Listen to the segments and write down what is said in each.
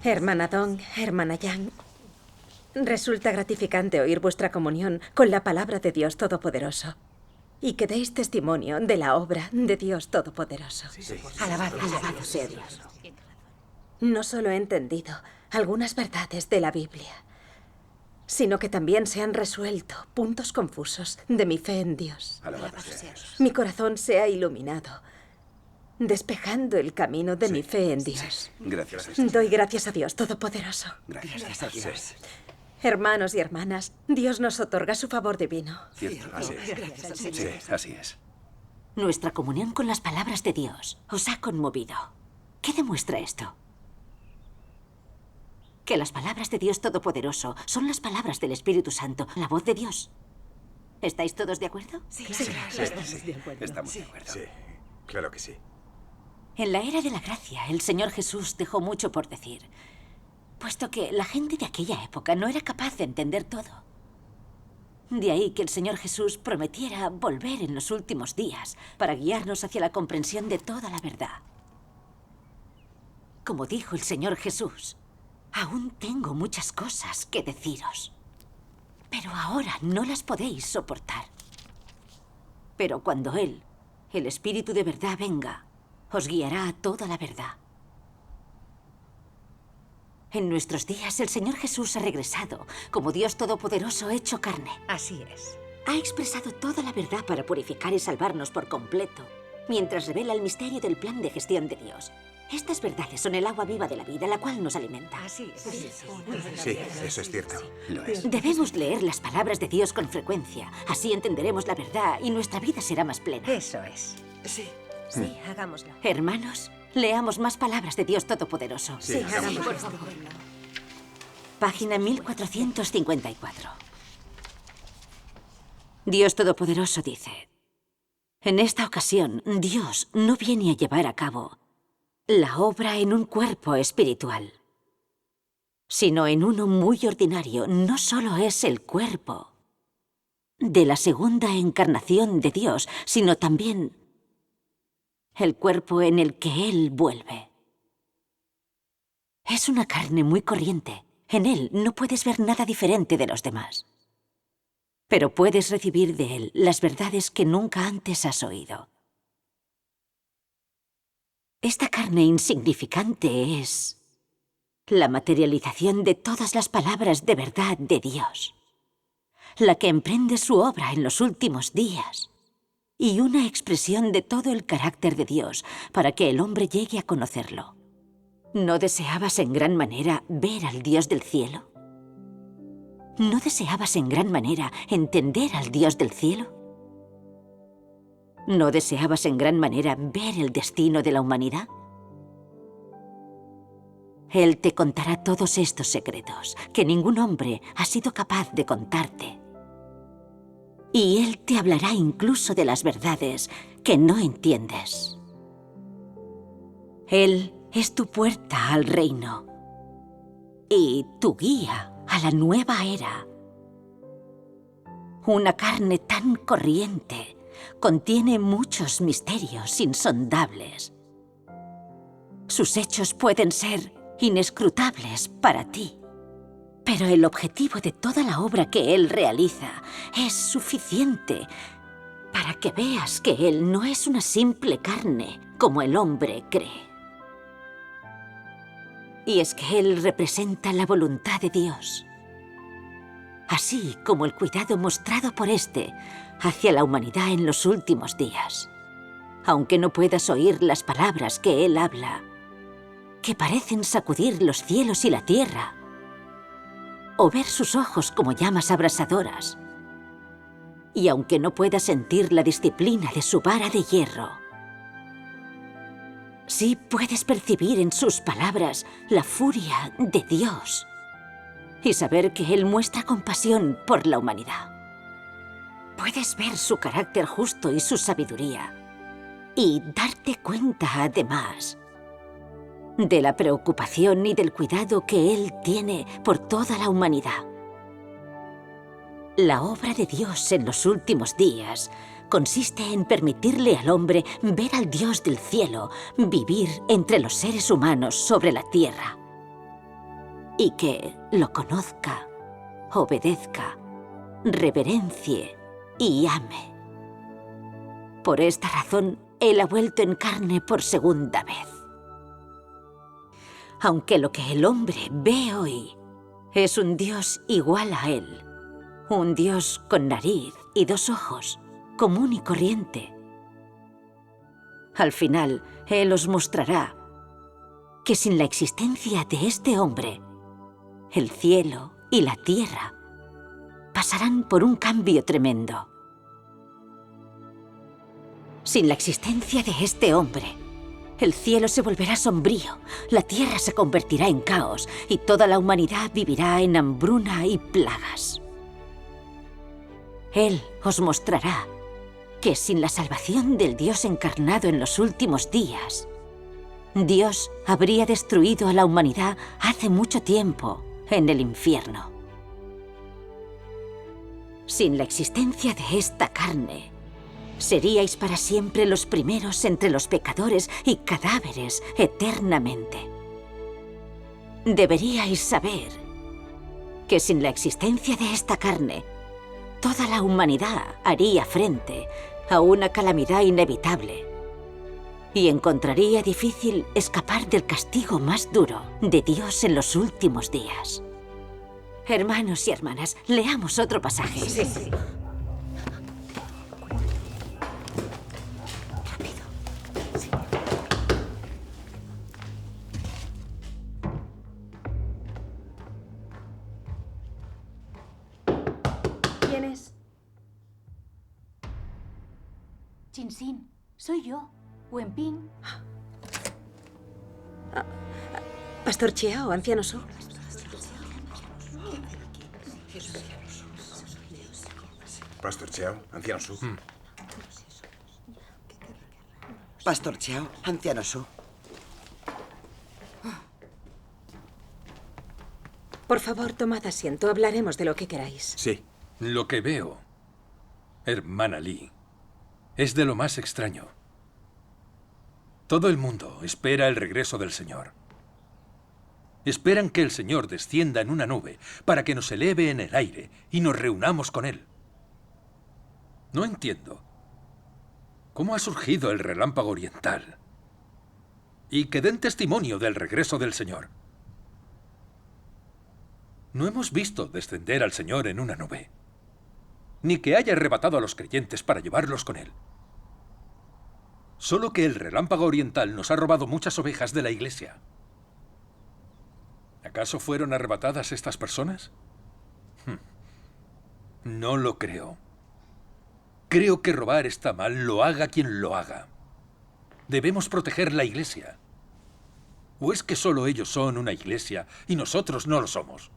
Hermana Dong, hermana Yang, resulta gratificante oír vuestra comunión con la palabra de Dios Todopoderoso y que deis testimonio de la obra de Dios Todopoderoso. Alabado sea Dios. No solo he entendido algunas verdades de la Biblia, sino que también se han resuelto puntos confusos de mi fe en Dios. Alabado sea Dios. Mi corazón se ha iluminado, despejando el camino de mi fe en Dios. Gracias a Dios. Doy gracias a Dios Todopoderoso. Gracias a Dios. Hermanos y hermanas, Dios nos otorga su favor divino. Cierto, así es. Sí, así es. Nuestra comunión con las palabras de Dios os ha conmovido. ¿Qué demuestra esto? Que las palabras de Dios Todopoderoso son las palabras del Espíritu Santo, la voz de Dios. ¿Estáis todos de acuerdo? Sí, estamos de acuerdo. Sí, claro que sí. En la era de la gracia, el Señor Jesús dejó mucho por decir, puesto que la gente de aquella época no era capaz de entender todo. De ahí que el Señor Jesús prometiera volver en los últimos días para guiarnos hacia la comprensión de toda la verdad. Como dijo el Señor Jesús, aún tengo muchas cosas que deciros, pero ahora no las podéis soportar. Pero cuando Él, el Espíritu de verdad, venga, os guiará a toda la verdad. En nuestros días, el Señor Jesús ha regresado como Dios Todopoderoso hecho carne. Así es. Ha expresado toda la verdad para purificar y salvarnos por completo, mientras revela el misterio del plan de gestión de Dios. Estas verdades son el agua viva de la vida, la cual nos alimenta. Así es. Sí, eso es cierto. Lo es. Debemos leer las palabras de Dios con frecuencia. Así entenderemos la verdad y nuestra vida será más plena. Eso es. Sí, hagámoslo. Hermanos, leamos más palabras de Dios Todopoderoso. Sí, hagámoslo. Por favor. Página 1454. Dios Todopoderoso dice: en esta ocasión, Dios no viene a llevar a cabo la obra en un cuerpo espiritual, sino en uno muy ordinario. No solo es el cuerpo de la segunda encarnación de Dios, sino también el cuerpo en el que Él vuelve. Es una carne muy corriente. En Él no puedes ver nada diferente de los demás. Pero puedes recibir de Él las verdades que nunca antes has oído. Esta carne insignificante es la materialización de todas las palabras de verdad de Dios, la que emprende su obra en los últimos días, y una expresión de todo el carácter de Dios para que el hombre llegue a conocerlo. ¿No deseabas en gran manera ver al Dios del cielo? ¿No deseabas en gran manera entender al Dios del cielo? ¿No deseabas en gran manera ver el destino de la humanidad? Él te contará todos estos secretos que ningún hombre ha sido capaz de contarte. Y Él te hablará incluso de las verdades que no entiendes. Él es tu puerta al reino y tu guía a la nueva era. Una carne tan corriente contiene muchos misterios insondables. Sus hechos pueden ser inescrutables para ti, pero el objetivo de toda la obra que Él realiza es suficiente para que veas que Él no es una simple carne como el hombre cree. Y es que Él representa la voluntad de Dios, así como el cuidado mostrado por éste hacia la humanidad en los últimos días. Aunque no puedas oír las palabras que Él habla, que parecen sacudir los cielos y la tierra, o ver sus ojos como llamas abrasadoras, y aunque no puedas sentir la disciplina de su vara de hierro, sí puedes percibir en sus palabras la furia de Dios y saber que Él muestra compasión por la humanidad. Puedes ver su carácter justo y su sabiduría y darte cuenta, además, de la preocupación y del cuidado que Él tiene por toda la humanidad. La obra de Dios en los últimos días consiste en permitirle al hombre ver al Dios del cielo vivir entre los seres humanos sobre la tierra. y que lo conozca, obedezca, reverencie y ame. Por esta razón, Él ha vuelto en carne por segunda vez. Aunque lo que el hombre ve hoy es un Dios igual a Él, un Dios con nariz y 2 ojos, común y corriente, al final, Él os mostrará que sin la existencia de este hombre, el cielo y la tierra pasarán por un cambio tremendo. Sin la existencia de este hombre, el cielo se volverá sombrío, la tierra se convertirá en caos y toda la humanidad vivirá en hambruna y plagas. Él os mostrará que sin la salvación del Dios encarnado en los últimos días, Dios habría destruido a la humanidad hace mucho tiempo en el infierno. Sin la existencia de esta carne, seríais para siempre los primeros entre los pecadores y cadáveres eternamente. Deberíais saber que sin la existencia de esta carne, toda la humanidad haría frente a una calamidad inevitable y encontraría difícil escapar del castigo más duro de Dios en los últimos días. Hermanos y hermanas, leamos otro pasaje. Sí. ¿Quién es? Chinsin, soy yo, Wenping. Pastor Chiao, anciano Su. Pastor Chiao, anciano Su. Pastor Chiao, anciano Su. Por favor, tomad asiento. Hablaremos de lo que queráis. Sí. Lo que veo, hermana Lee, es de lo más extraño. Todo el mundo espera el regreso del Señor. Esperan que el Señor descienda en una nube para que nos eleve en el aire y nos reunamos con Él. No entiendo cómo ha surgido el relámpago oriental y que den testimonio del regreso del Señor. No hemos visto descender al Señor en una nube, ni que haya arrebatado a los creyentes para llevarlos con Él. Solo que el relámpago oriental nos ha robado muchas ovejas de la iglesia. ¿Acaso fueron arrebatadas estas personas? No lo creo. Creo que robar está mal, lo haga quien lo haga. Debemos proteger la iglesia. ¿O es que solo ellos son una iglesia y nosotros no lo somos?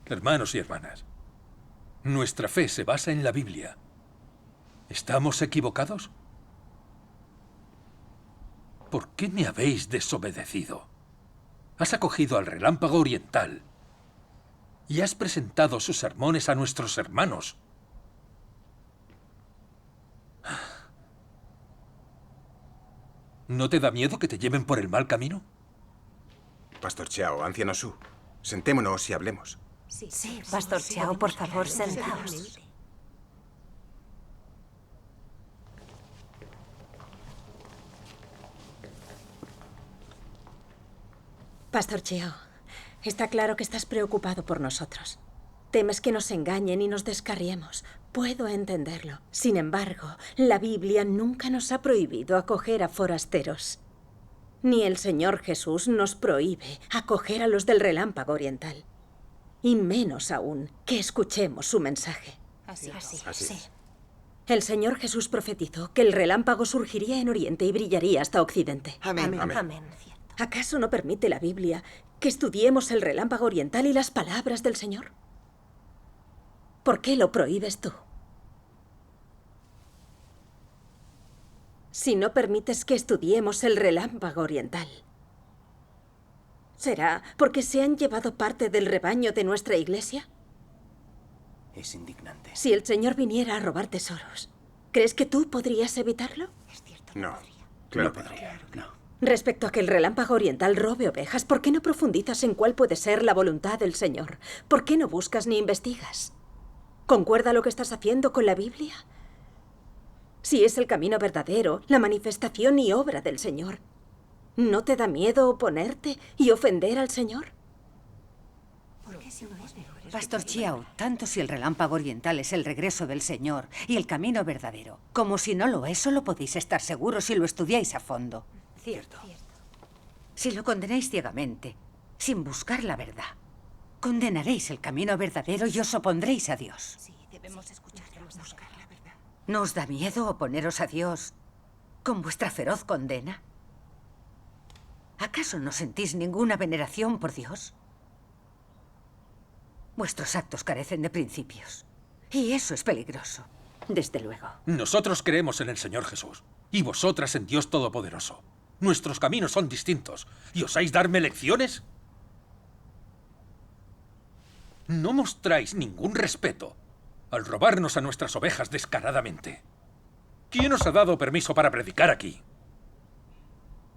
Hermanos y hermanas, nuestra fe se basa en la Biblia. ¿Estamos equivocados? ¿Por qué me habéis desobedecido? Has acogido al relámpago oriental y has presentado sus sermones a nuestros hermanos. ¿No te da miedo que te lleven por el mal camino? Pastor Chiao, anciano Su. Sentémonos y hablemos. Sí, Pastor Chiao, por favor, sentaos. Pastor Chiao, está claro que estás preocupado por nosotros. Temes que nos engañen y nos descarriemos. Puedo entenderlo. Sin embargo, la Biblia nunca nos ha prohibido acoger a forasteros. Ni el Señor Jesús nos prohíbe acoger a los del relámpago oriental. Y menos aún que escuchemos su mensaje. Así Así. es. El Señor Jesús profetizó que el relámpago surgiría en Oriente y brillaría hasta Occidente. Amén. Amén. ¿Acaso no permite la Biblia que estudiemos el relámpago oriental y las palabras del Señor? ¿Por qué lo prohíbes tú? Si no permites que estudiemos el relámpago oriental, ¿será porque se han llevado parte del rebaño de nuestra iglesia? Es indignante. Si el Señor viniera a robar tesoros, ¿crees que tú podrías evitarlo? No. Claro No que no. podría. No. Respecto a que el relámpago oriental robe ovejas, ¿por qué no profundizas en cuál puede ser la voluntad del Señor? ¿Por qué no buscas ni investigas? ¿Concuerda lo que estás haciendo con la Biblia? Si es el camino verdadero, la manifestación y obra del Señor, ¿no te da miedo oponerte y ofender al Señor? Pastor Chiao, tanto si el relámpago oriental es el regreso del Señor y el camino verdadero, como si no lo es, solo podéis estar seguros si lo estudiáis a fondo. Cierto. Si lo condenáis ciegamente, sin buscar la verdad, condenaréis el camino verdadero y os opondréis a Dios. Sí, debemos escuchar la verdad. ¿No os da miedo oponeros a Dios con vuestra feroz condena? ¿Acaso no sentís ninguna veneración por Dios? Vuestros actos carecen de principios. Y eso es peligroso. Desde luego. Nosotros creemos en el Señor Jesús y vosotras en Dios Todopoderoso. Nuestros caminos son distintos. ¿Y osáis darme lecciones? No mostráis ningún respeto al robarnos a nuestras ovejas descaradamente. ¿Quién os ha dado permiso para predicar aquí?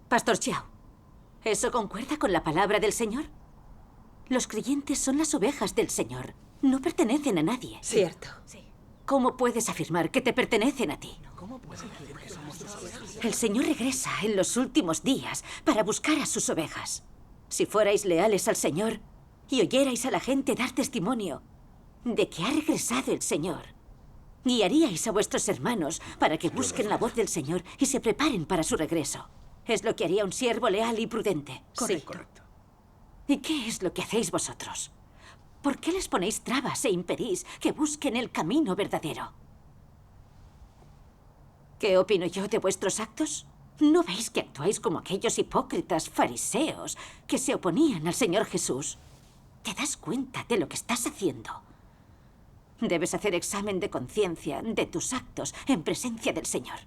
Pastor Chiao, ¿eso concuerda con la palabra del Señor? Los creyentes son las ovejas del Señor. No pertenecen a nadie. Cierto. ¿Cómo puedes afirmar que te pertenecen a ti? El Señor regresa en los últimos días para buscar a sus ovejas. Si fuerais leales al Señor y oyerais a la gente dar testimonio de que ha regresado el Señor, guiaríais a vuestros hermanos para que busquen la voz del Señor y se preparen para su regreso. Es lo que haría un siervo leal y prudente. Correcto. ¿Y qué es lo que hacéis vosotros? ¿Por qué les ponéis trabas e impedís que busquen el camino verdadero? ¿Qué opino yo de vuestros actos? ¿No veis que actuáis como aquellos hipócritas fariseos que se oponían al Señor Jesús? ¿Te das cuenta de lo que estás haciendo? Debes hacer examen de conciencia de tus actos en presencia del Señor.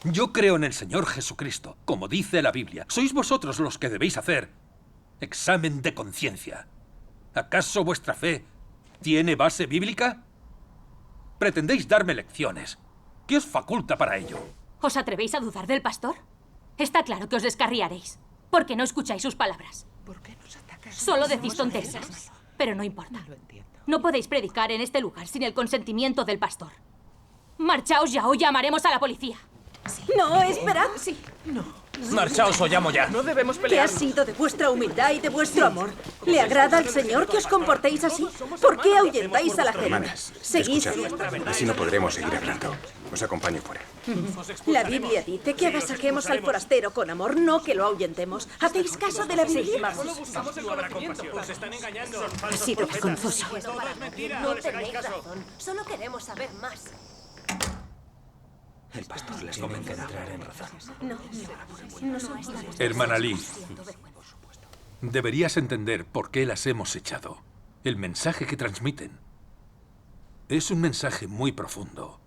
Yo creo en el Señor Jesucristo, como dice la Biblia. Sois vosotros los que debéis hacer examen de conciencia. ¿Acaso vuestra fe tiene base bíblica? Pretendéis darme lecciones. ¿Qué os faculta para ello? ¿Os atrevéis a dudar del pastor? Está claro que os descarriaréis, porque no escucháis sus palabras. Solo decís tonterías, pero no importa. No podéis predicar en este lugar sin el consentimiento del pastor. Marchaos ya o llamaremos a la policía. No, esperad. Marchaos o llamo ya. ¿Qué ha sido de vuestra humildad y de vuestro amor? ¿Le agrada al Señor que os comportéis así? ¿Por qué ahuyentáis a la gente? Hermanas, Seguid. escuchad. Así no podremos seguir hablando. Os acompaño fuera. La Biblia dice que agasaquemos al forastero con amor, no que lo ahuyentemos. ¿Hacéis caso de la Biblia? Ha sido vergonzoso. No tenéis razón. Solo queremos saber más. El pastor les convence de entrar en razón. Hermana Lee, deberías entender por qué las hemos echado. El mensaje que transmiten es un mensaje muy profundo.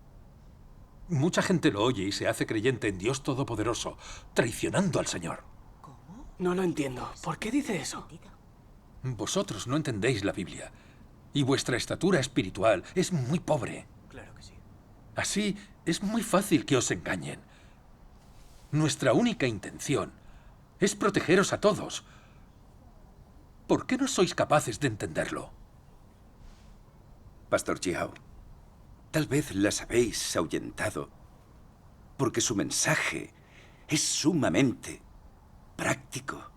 Mucha gente lo oye y se hace creyente en Dios Todopoderoso, traicionando al Señor. No lo entiendo. ¿Por qué dice eso? Vosotros no entendéis la Biblia y vuestra estatura espiritual es muy pobre. Claro que sí. Así es muy fácil que os engañen. Nuestra única intención es protegeros a todos. ¿Por qué no sois capaces de entenderlo? Pastor Chiao, tal vez las habéis ahuyentado porque su mensaje es sumamente práctico.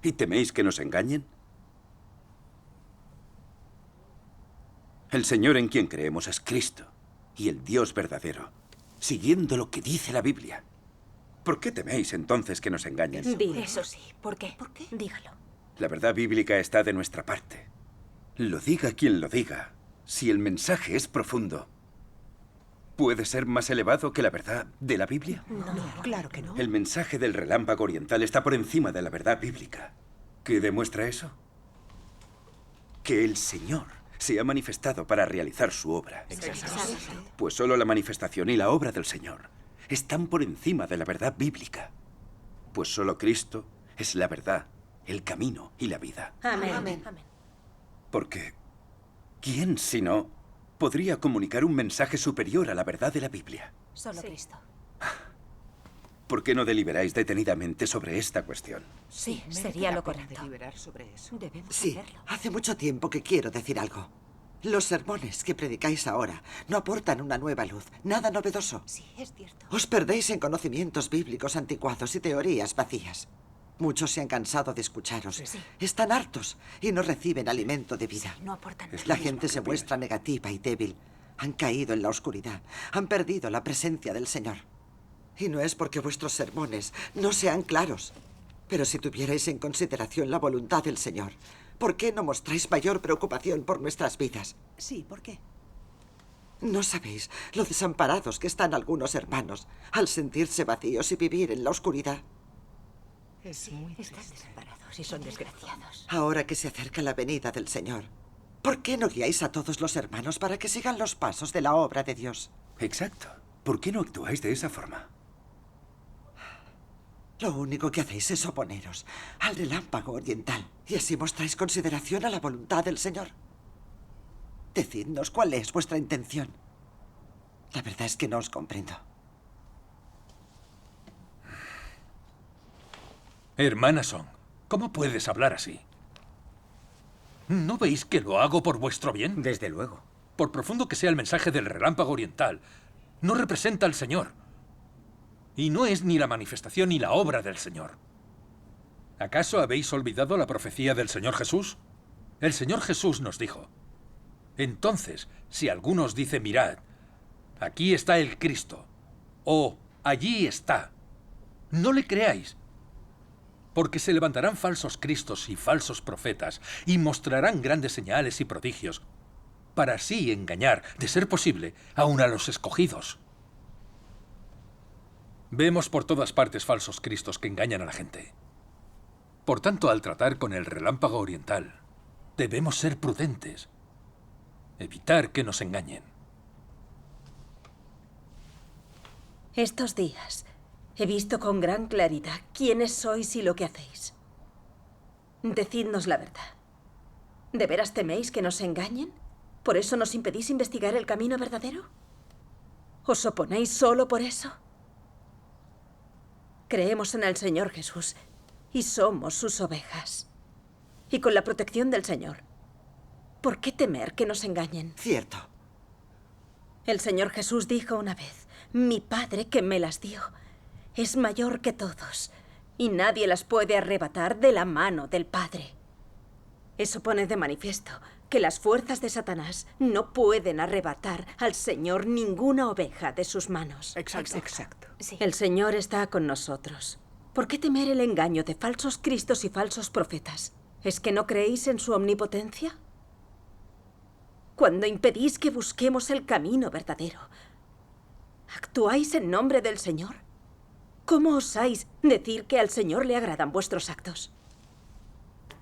¿Y teméis que nos engañen? El Señor en quien creemos es Cristo y el Dios verdadero, siguiendo lo que dice la Biblia. ¿Por qué teméis entonces que nos engañen? Dilo. Eso sí. ¿Por qué? Dígalo. La verdad bíblica está de nuestra parte. Lo diga quien lo diga, si el mensaje es profundo, ¿puede ser más elevado que la verdad de la Biblia? No, claro que no. El mensaje del relámpago oriental está por encima de la verdad bíblica. ¿Qué demuestra eso? Que el Señor se ha manifestado para realizar su obra. Pues solo la manifestación y la obra del Señor están por encima de la verdad bíblica. Pues solo Cristo es la verdad, el camino y la vida. Amén. Porque ¿quién, si no, podría comunicar un mensaje superior a la verdad de la Biblia? Solo Cristo. ¿Por qué no deliberáis detenidamente sobre esta cuestión? Sí, sería lo correcto. Sí, hace mucho tiempo que quiero decir algo. Los sermones que predicáis ahora no aportan una nueva luz, nada novedoso. Sí, es cierto. Os perdéis en conocimientos bíblicos anticuados y teorías vacías. Muchos se han cansado de escucharos. Sí. Están hartos y no reciben alimento de vida. No aportan nada. La gente se muestra negativa y débil. Han caído en la oscuridad. Han perdido la presencia del Señor. Y no es porque vuestros sermones no sean claros. Pero si tuvierais en consideración la voluntad del Señor, ¿por qué no mostráis mayor preocupación por nuestras vidas? Sí, ¿por qué? No sabéis lo desamparados que están algunos hermanos al sentirse vacíos y vivir en la oscuridad. Están desamparados y son desgraciados. Ahora que se acerca la venida del Señor, ¿por qué no guiáis a todos los hermanos para que sigan los pasos de la obra de Dios? Exacto. ¿Por qué no actuáis de esa forma? Lo único que hacéis es oponeros al relámpago oriental y así mostráis consideración a la voluntad del Señor. Decidnos cuál es vuestra intención. La verdad es que no os comprendo. Hermana Song, ¿cómo puedes hablar así? ¿No veis que lo hago por vuestro bien? Desde luego. Por profundo que sea el mensaje del relámpago oriental, no representa al Señor. Y no es ni la manifestación ni la obra del Señor. ¿Acaso habéis olvidado la profecía del Señor Jesús? El Señor Jesús nos dijo: entonces, si alguno os dice, mirad, aquí está el Cristo, o allí está, no le creáis, porque se levantarán falsos cristos y falsos profetas, y mostrarán grandes señales y prodigios, para así engañar, de ser posible, aun a los escogidos. Vemos por todas partes falsos cristos que engañan a la gente. Por tanto, al tratar con el relámpago oriental, debemos ser prudentes, evitar que nos engañen. Estos días he visto con gran claridad quiénes sois y lo que hacéis. Decidnos la verdad. ¿De veras teméis que nos engañen? ¿Por eso nos impedís investigar el camino verdadero? ¿Os oponéis solo por eso? Creemos en el Señor Jesús y somos sus ovejas. Y con la protección del Señor, ¿por qué temer que nos engañen? Cierto. El Señor Jesús dijo una vez: mi Padre que me las dio es mayor que todos, y nadie las puede arrebatar de la mano del Padre. Eso pone de manifiesto que las fuerzas de Satanás no pueden arrebatar al Señor ninguna oveja de sus manos. Exacto. Sí. El Señor está con nosotros. ¿Por qué temer el engaño de falsos cristos y falsos profetas? ¿Es que no creéis en su omnipotencia? Cuando impedís que busquemos el camino verdadero, ¿actuáis en nombre del Señor? ¿Cómo osáis decir que al Señor le agradan vuestros actos?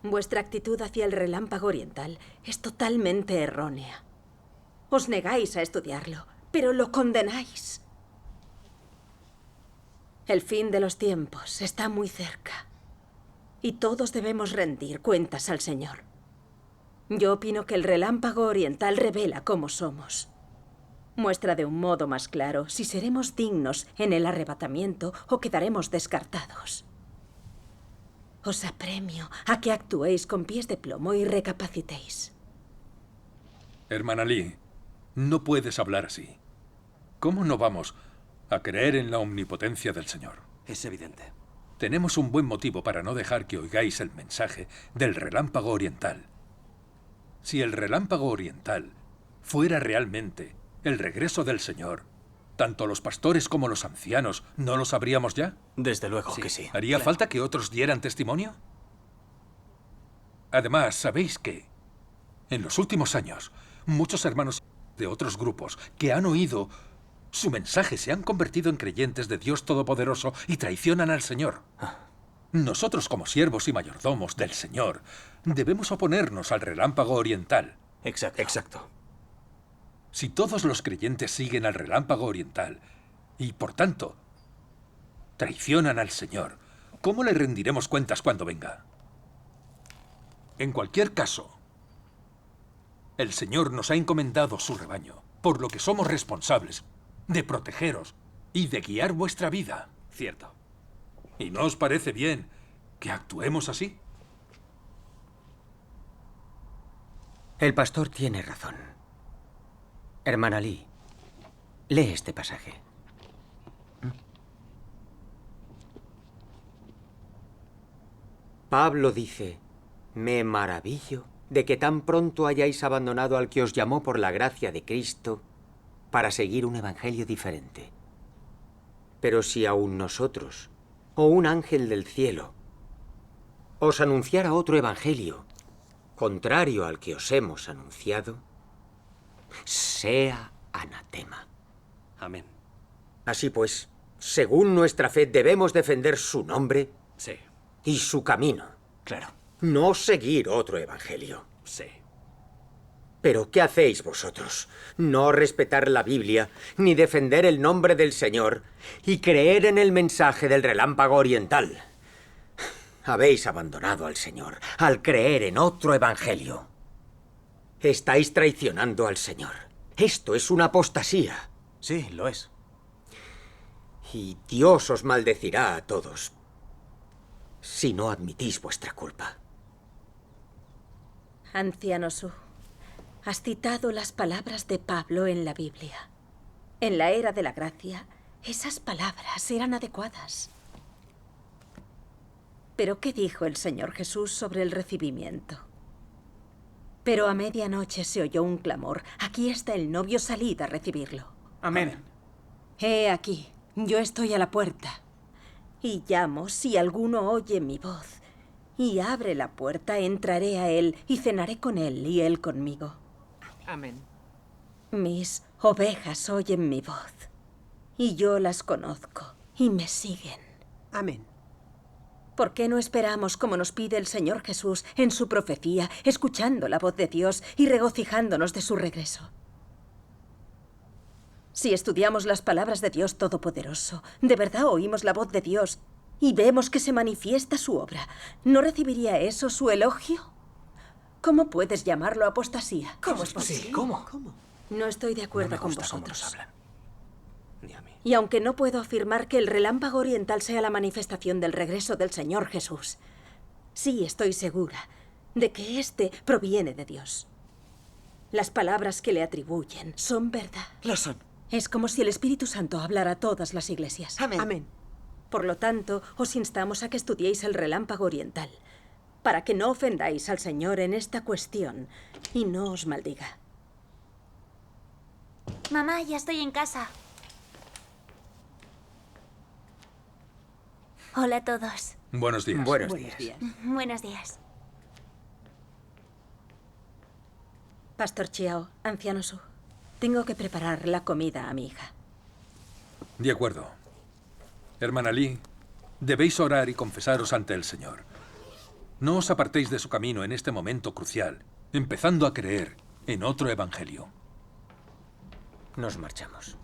Vuestra actitud hacia el relámpago oriental es totalmente errónea. Os negáis a estudiarlo, pero lo condenáis. El fin de los tiempos está muy cerca y todos debemos rendir cuentas al Señor. Yo opino que el relámpago oriental revela cómo somos. Muestra de un modo más claro si seremos dignos en el arrebatamiento o quedaremos descartados. Os apremio a que actuéis con pies de plomo y recapacitéis. Hermana Lee, no puedes hablar así. ¿Cómo no vamos a creer en la omnipotencia del Señor? Es evidente. Tenemos un buen motivo para no dejar que oigáis el mensaje del relámpago oriental. Si el relámpago oriental fuera realmente el regreso del Señor, tanto los pastores como los ancianos, ¿no lo sabríamos ya? Desde luego que sí. ¿Haría falta que otros dieran testimonio? Además, ¿sabéis qué? En los últimos años, muchos hermanos de otros grupos que han oído su mensaje se han convertido en creyentes de Dios Todopoderoso y traicionan al Señor. Nosotros, como siervos y mayordomos del Señor, debemos oponernos al relámpago oriental. Exacto. Si todos los creyentes siguen al relámpago oriental y, por tanto, traicionan al Señor, ¿cómo le rendiremos cuentas cuando venga? En cualquier caso, el Señor nos ha encomendado su rebaño, por lo que somos responsables de protegeros y de guiar vuestra vida. Cierto. ¿Y no os parece bien que actuemos así? El pastor tiene razón. Hermana Lee, lee este pasaje. Pablo dice, me maravillo de que tan pronto hayáis abandonado al que os llamó por la gracia de Cristo para seguir un evangelio diferente. Pero si aún nosotros, o un ángel del cielo, os anunciara otro evangelio, contrario al que os hemos anunciado, sea anatema. Amén. Así pues, según nuestra fe debemos defender su nombre Sí. y su camino. Claro. No seguir otro evangelio. Sí. Pero ¿qué hacéis vosotros? No respetar la Biblia, ni defender el nombre del Señor, y creer en el mensaje del relámpago oriental. Habéis abandonado al Señor al creer en otro evangelio. Estáis traicionando al Señor. Esto es una apostasía. Sí, lo es. Y Dios os maldecirá a todos si no admitís vuestra culpa. Anciano Su, has citado las palabras de Pablo en la Biblia. En la era de la gracia, esas palabras eran adecuadas. Pero ¿qué dijo el Señor Jesús sobre el recibimiento? Pero a medianoche se oyó un clamor. Aquí está el novio, salid a recibirlo. Amén. He aquí, yo estoy a la puerta. Y llamo si alguno oye mi voz. Y abre la puerta, entraré a él y cenaré con él y él conmigo. Amén. Mis ovejas oyen mi voz. Y yo las conozco y me siguen. Amén. ¿Por qué no esperamos como nos pide el Señor Jesús en su profecía, escuchando la voz de Dios y regocijándonos de su regreso? Si estudiamos las palabras de Dios Todopoderoso, de verdad oímos la voz de Dios y vemos que se manifiesta su obra, ¿no recibiría eso su elogio? ¿Cómo puedes llamarlo apostasía? ¿Cómo es posible? Sí, ¿cómo? No estoy de acuerdo con cómo nos vosotros. hablan. Ni a mí. Y aunque no puedo afirmar que el relámpago oriental sea la manifestación del regreso del Señor Jesús, sí estoy segura de que éste proviene de Dios. Las palabras que le atribuyen son verdad. Lo son. Es como si el Espíritu Santo hablara a todas las iglesias. Amén. Amén. Por lo tanto, os instamos a que estudiéis el relámpago oriental, para que no ofendáis al Señor en esta cuestión y no os maldiga. Mamá, ya estoy en casa. Hola a todos. Buenos días. Buenos días. Buenos días. Pastor Chiao, anciano Su, tengo que preparar la comida a mi hija. De acuerdo. Hermana Lee, debéis orar y confesaros ante el Señor. No os apartéis de su camino en este momento crucial, empezando a creer en otro evangelio. Nos marchamos.